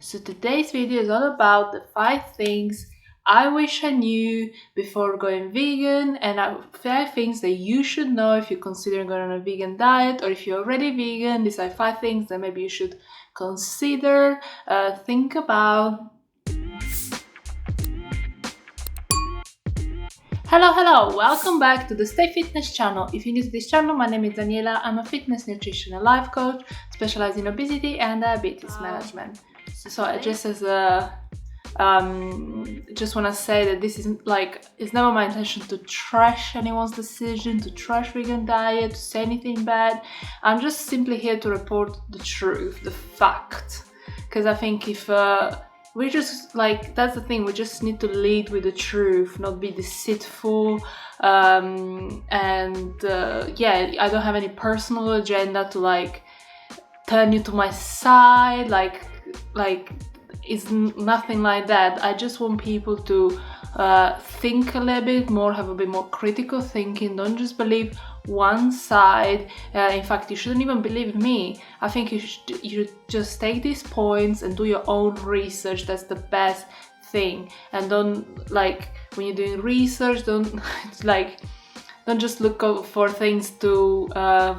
So today's video is all about the 5 things I wish I knew before going vegan, and 5 things that you should know if you're considering going on a vegan diet, or if you're already vegan. These are 5 things that maybe you should consider, think about. Hello, welcome back to the Stay Fitness channel. If you're new to this channel, my name is Daniela. I'm a fitness, nutrition and life coach specializing in obesity and diabetes management. So I just just want to say that this is it's never my intention to trash anyone's decision, to trash vegan diet, to say anything bad. I'm just simply here to report the truth, the fact, because I think if we just that's the thing, we just need to lead with the truth, not be deceitful. I don't have any personal agenda to turn you to my side, it's nothing like that. I just want people to think a little bit more, have a bit more critical thinking. Don't just believe one side. In fact, you shouldn't even believe me. I think you should just take these points and do your own research. That's the best thing. And don't, when you're doing research, don't just look for things to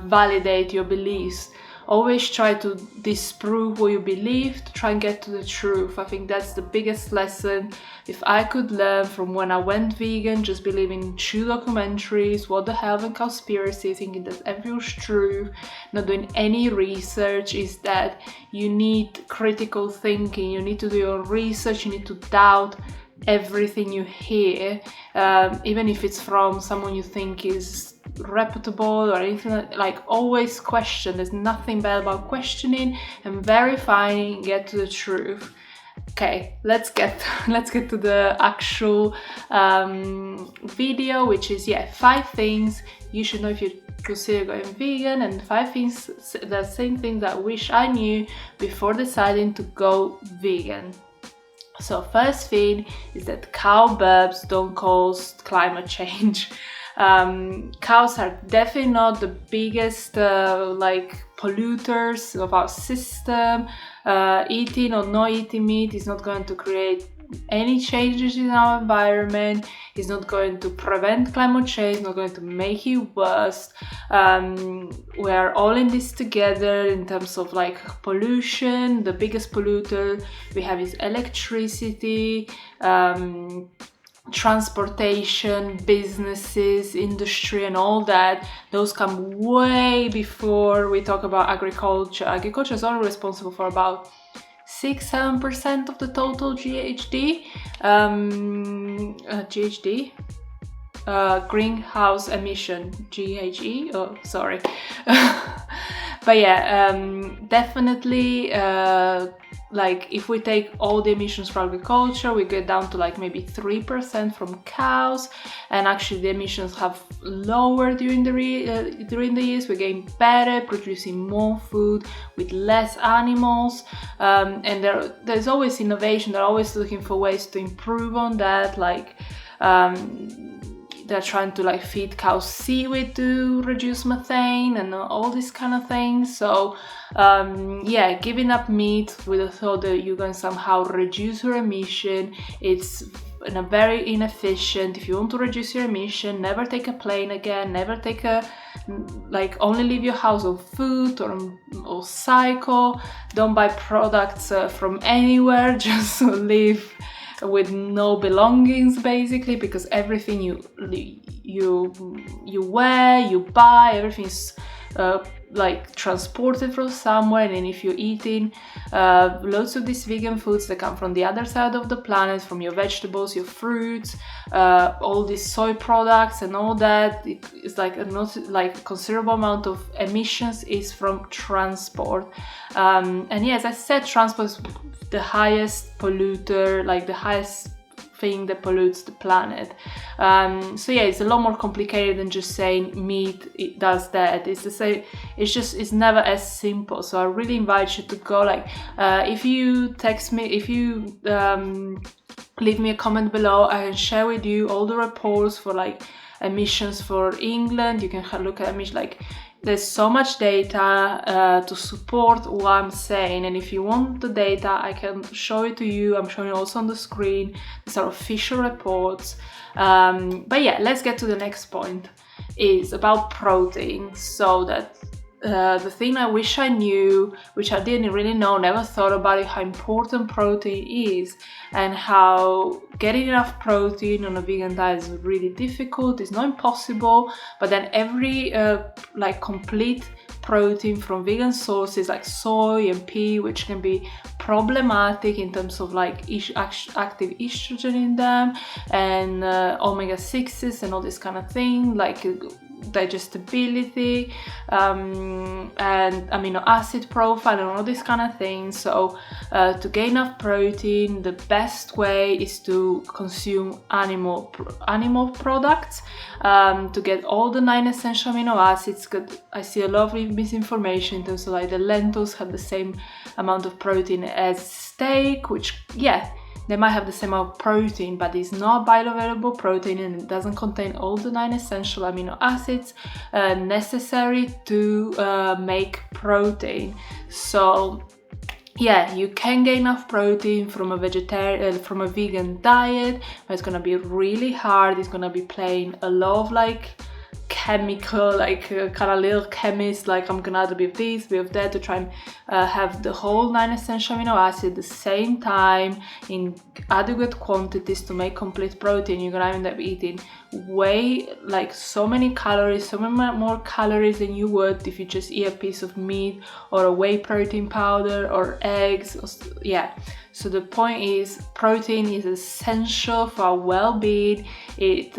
validate your beliefs. Always try to disprove what you believe, to try and get to the truth. I think that's the biggest lesson. If I could learn from when I went vegan, just believing in true documentaries, what the hell and conspiracy, thinking that everything's true, not doing any research, is that you need critical thinking. You need to do your research, you need to doubt everything you hear, even if it's from someone you think is reputable or anything. Always question. There's nothing bad about questioning and verifying, get to the truth. Okay, let's get to the actual video, which is 5 things you should know if you consider going vegan, and 5 things, the same thing that I wish I knew before deciding to go vegan. So first thing is that cow burps don't cause climate change. Cows are definitely not the biggest polluters of our system. Eating or not eating meat is not going to create any changes in our environment. It's not going to prevent climate change, it's not going to make it worse. We are all in this together in terms of pollution. The biggest polluter we have is electricity, transportation, businesses, industry and all that. Those come way before we talk about agriculture. Agriculture is only responsible for about 6-7% of the total GHG, greenhouse emission, GHG, but definitely if we take all the emissions from agriculture, we get down to maybe 3% from cows, and actually the emissions have lowered during the years. We're getting better, producing more food with less animals, and there's always innovation. They're always looking for ways to improve on that, they're trying to feed cows seaweed to reduce methane and all these kind of things. So giving up meat with the thought that you're going to somehow reduce your emission, it's very inefficient. If you want to reduce your emission, never take a plane again, never take only leave your house on foot or cycle. Don't buy products from anywhere, just live with no belongings basically, because everything you wear, you buy, everything's transported from somewhere. And if you're eating loads of these vegan foods that come from the other side of the planet, from your vegetables, your fruits, all these soy products and all that, it's a considerable amount of emissions is from transport. As I said, transport is the highest polluter, the highest thing that pollutes the planet. It's a lot more complicated than just saying meat, it does that. It's the same. It's never as simple. So I really invite you to go. If you text me, if you leave me a comment below, I can share with you all the reports for emissions for England. You can look at emissions there's so much data to support what I'm saying, and if you want the data, I can show it to you. I'm showing it also on the screen. These are official reports. But yeah, let's get to the next point. Is about protein. So that the thing I wish I knew, which I didn't really know, never thought about it, how important protein is, and how getting enough protein on a vegan diet is really difficult. It's not impossible, but then every like complete protein from vegan sources like soy and pea, which can be problematic in terms of like active estrogen in them, and omega-6s and all this kind of thing, like digestibility and amino acid profile and all this kind of things. So to gain enough protein, the best way is to consume animal products to get all the 9 essential amino acids. I see a lot of misinformation in terms of like the lentils have the same amount of protein as steak, which they might have the same amount of protein, but it's not bioavailable protein, and it doesn't contain all the 9 essential amino acids necessary to make protein. So yeah, you can get enough protein from a vegan diet, but it's gonna be really hard. It's gonna be playing a lot of like chemical, like kind of little chemist, like I'm gonna add a bit of this, a bit of that to try and have the whole 9 essential amino acids at the same time in adequate quantities to make complete protein. You're gonna end up eating so many calories, so many more calories than you would if you just eat a piece of meat or a whey protein powder or eggs. So the point is, protein is essential for our well-being. It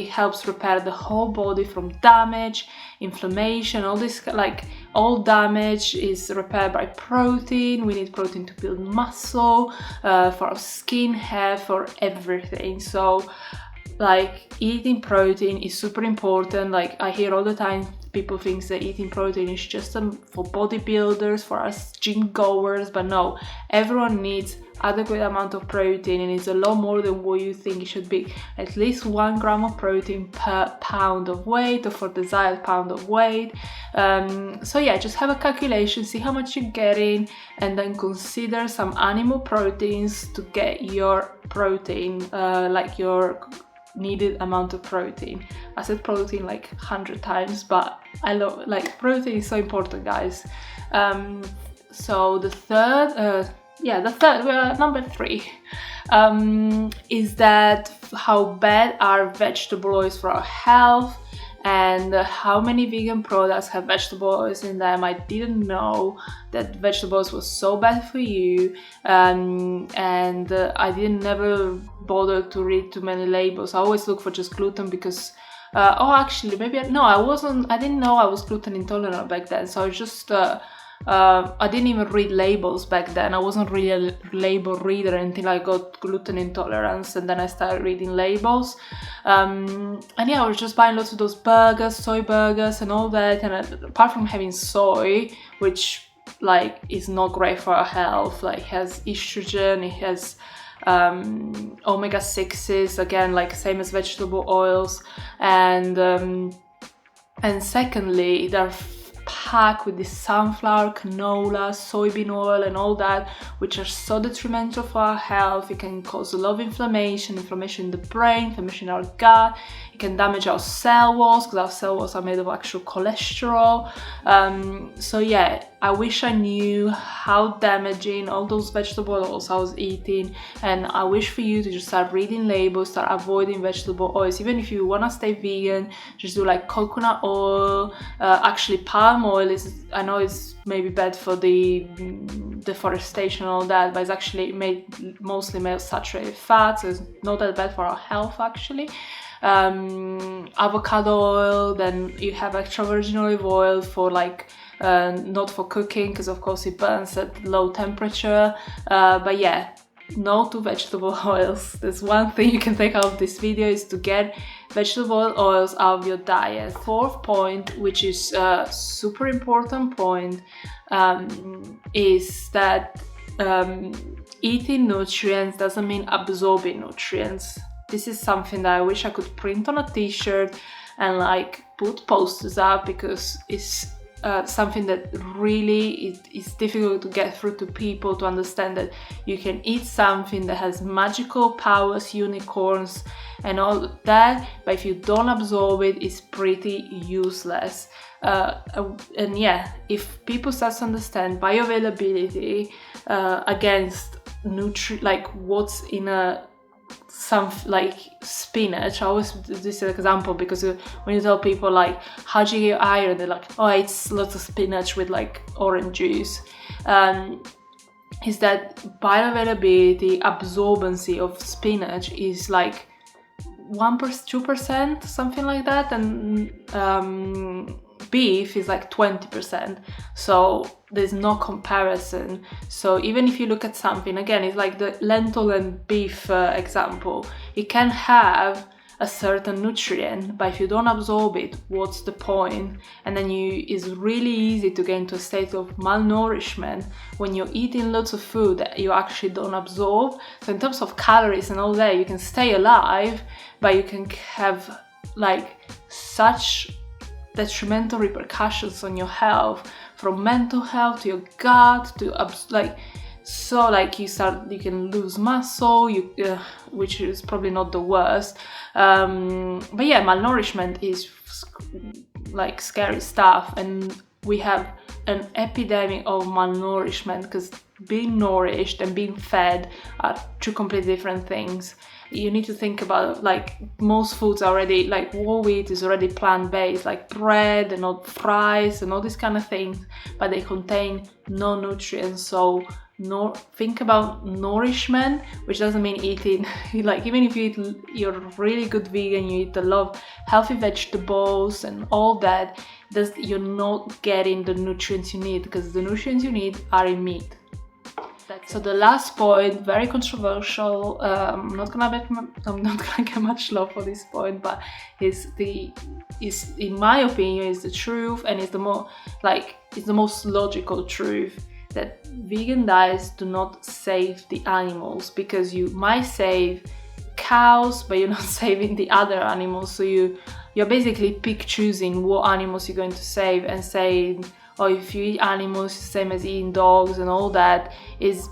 helps repair the whole body from damage, inflammation, all this, like all damage is repaired by protein. We need protein to build muscle, for our skin, hair, for everything. So like eating protein is super important. Like I hear all the time people think that eating protein is just for bodybuilders, for us gym goers, but no, everyone needs adequate amount of protein, and it's a lot more than what you think it should be. At least 1 gram of protein per pound of weight, or for desired pound of weight. So yeah, just have a calculation, see how much you're getting, and then consider some animal proteins to get your protein, like your needed amount of protein. I said protein like 100 times, but I love, like, protein is so important, guys. So the third, number 3, is that how bad are vegetable oils for our health, and how many vegan products have vegetable oils in them. I didn't know that vegetables was so bad for you, and I never bothered to read too many labels. I always look for just gluten because I didn't know I was gluten intolerant back then, so I just I didn't even read labels back then. I wasn't really a label reader until I got gluten intolerance, and then I started reading labels. And yeah, I was just buying lots of those burgers, soy burgers and all that, and apart from having soy, which like is not great for our health, like it has estrogen, it has omega-6s, again, like same as vegetable oils, and secondly, they're packed with this sunflower, canola, soybean oil and all that, which are so detrimental for our health. It can cause a lot of inflammation in the brain, inflammation in our gut. It can damage our cell walls, because our cell walls are made of actual cholesterol. So yeah, I wish I knew how damaging all those vegetable oils I was eating, and I wish for you to just start reading labels, start avoiding vegetable oils. Even if you want to stay vegan, just do like coconut oil. Actually, palm oil I know it's maybe bad for the deforestation and all that, but it's actually mostly made of saturated fat, so it's not that bad for our health actually. Avocado oil, then you have extra virgin olive oil for like not for cooking, because of course it burns at low temperature, but yeah, no to vegetable oils. There's one thing you can take out of this video, is to get vegetable oils out of your diet. 4th point, which is a super important point, is that eating nutrients doesn't mean absorbing nutrients. This is something that I wish I could print on a t-shirt and like put posters up because it's something that really is difficult to get through to people, to understand that you can eat something that has magical powers, unicorns and all that, but if you don't absorb it, it's pretty useless. And yeah, if people start to understand bioavailability against like what's in like spinach. I always do this example because when you tell people like, how do you get iron, they're like, oh, it's lots of spinach with like orange juice. Is that bioavailability, absorbency of spinach is like 1%, 2%, something like that, and beef is like 20%, so there's no comparison. So even if you look at something, again, it's like the lentil and beef example, it can have a certain nutrient, but if you don't absorb it, what's the point? And then it's really easy to get into a state of malnourishment when you're eating lots of food that you actually don't absorb. So in terms of calories and all that, you can stay alive, but you can have like such detrimental repercussions on your health, from mental health to your gut to you can lose muscle, which is probably not the worst, but yeah, malnourishment is like scary stuff, and we have an epidemic of malnourishment because being nourished and being fed are two completely different things. You need to think about, like, most foods are already, like, whole wheat is already plant-based, like bread and all fries and all these kind of things, but they contain no nutrients. So think about nourishment, which doesn't mean eating like, even if you're a really good vegan, you eat a lot of healthy vegetables and all that, you're not getting the nutrients you need, because the nutrients you need are in meat. So the last point, very controversial, I'm not gonna get much love for this point, but is in my opinion is the truth, and it's the most logical truth, that vegan diets do not save the animals, because you might save cows, but you're not saving the other animals. So you're basically pick choosing what animals you're going to save, and saying, or if you eat animals, same as eating dogs and all that, if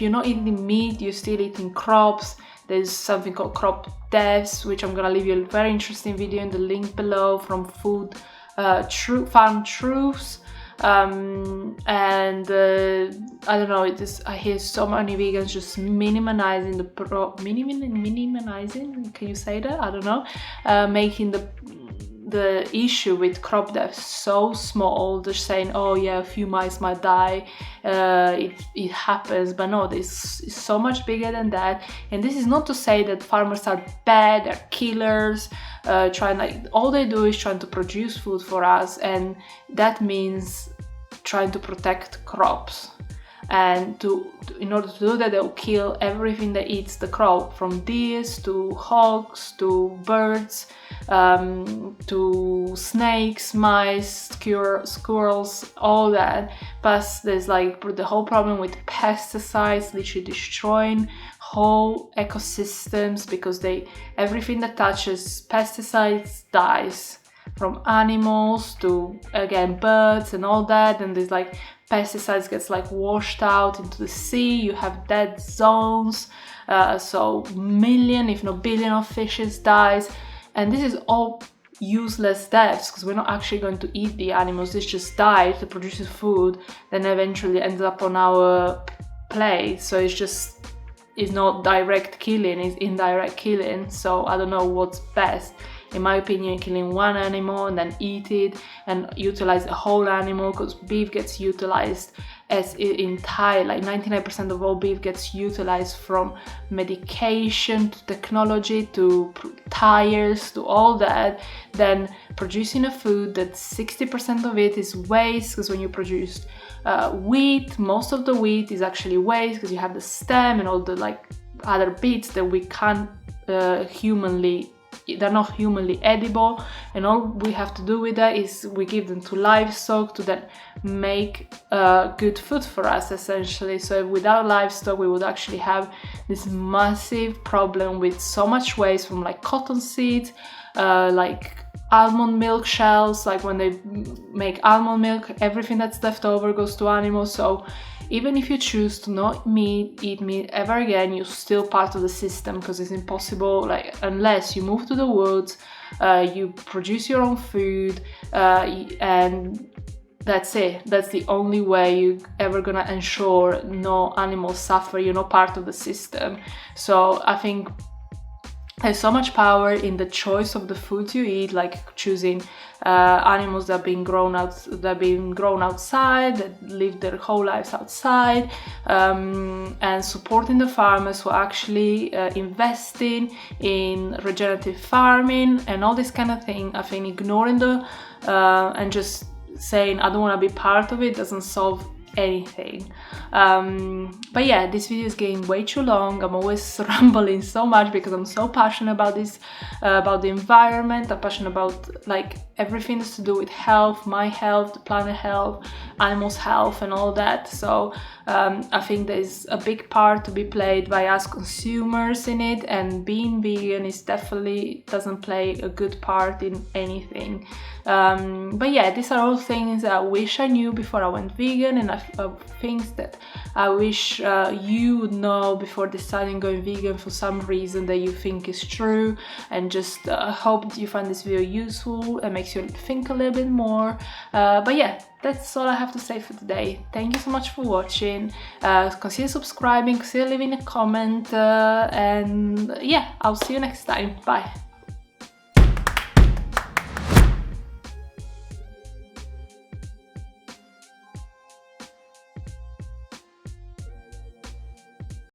you're not eating meat, you're still eating crops. There's something called crop deaths, which I'm gonna leave you a very interesting video in the link below from Farm Truths. I don't know, I hear so many vegans just minimizing, can you say that? I don't know, making the issue with crop death so small. They're saying, oh yeah, a few mice might die, it happens, but no, this is so much bigger than that. And this is not to say that farmers are bad, they're killers, all they do is trying to produce food for us, and that means trying to protect crops. And in order to do that, they'll kill everything that eats the crop, from deers to hogs to birds, to snakes, mice, squirrels, all that. Plus there's like the whole problem with pesticides, literally destroying whole ecosystems, because everything that touches pesticides dies, from animals to, again, birds and all that. And there's like pesticides gets like washed out into the sea, you have dead zones, so million if not billion of fishes dies. And this is all useless deaths, because we're not actually going to eat the animals, this just dies to produce food, then eventually ends up on our plate. So it's not direct killing, it's indirect killing. So I don't know what's best. In my opinion, killing one animal and then eat it and utilize the whole animal, because beef gets utilized as entire, like 99% of all beef gets utilized, from medication to technology to tires to all that. Then producing a food that 60% of it is waste, because when you produce wheat, most of the wheat is actually waste, because you have the stem and all the like other bits that we can't humanly they're not humanly edible, and all we have to do with that is we give them to livestock to then make good food for us, essentially. So without livestock, we would actually have this massive problem with so much waste from like cotton seeds, like almond milk shells, like when they make almond milk, everything that's left over goes to animals. So even if you choose to not eat meat ever again, you're still part of the system, because it's impossible, like, unless you move to the woods, you produce your own food, and that's it. That's the only way you're ever gonna ensure no animals suffer. You're not part of the system. So I think there's so much power in the choice of the foods you eat, like choosing animals that are being grown outside, that live their whole lives outside, and supporting the farmers who are actually investing in regenerative farming and all this kind of thing. I think ignoring and just saying I don't want to be part of it doesn't solve anything. But yeah, this video is getting way too long. I'm always rambling so much because I'm so passionate about this, about the environment. I'm passionate about like everything that's to do with health, my health, the planet health, animals health, and all that. So I think there's a big part to be played by us consumers in it, and being vegan is definitely doesn't play a good part in anything. But yeah, these are all things I wish I knew before I went vegan, and things that I wish you would know before deciding going vegan for some reason that you think is true. And just hope you find this video useful and makes you think a little bit more. But yeah, that's all I have to say for today. Thank you so much for watching. Consider subscribing, consider leaving a comment, and yeah, I'll see you next time. Bye.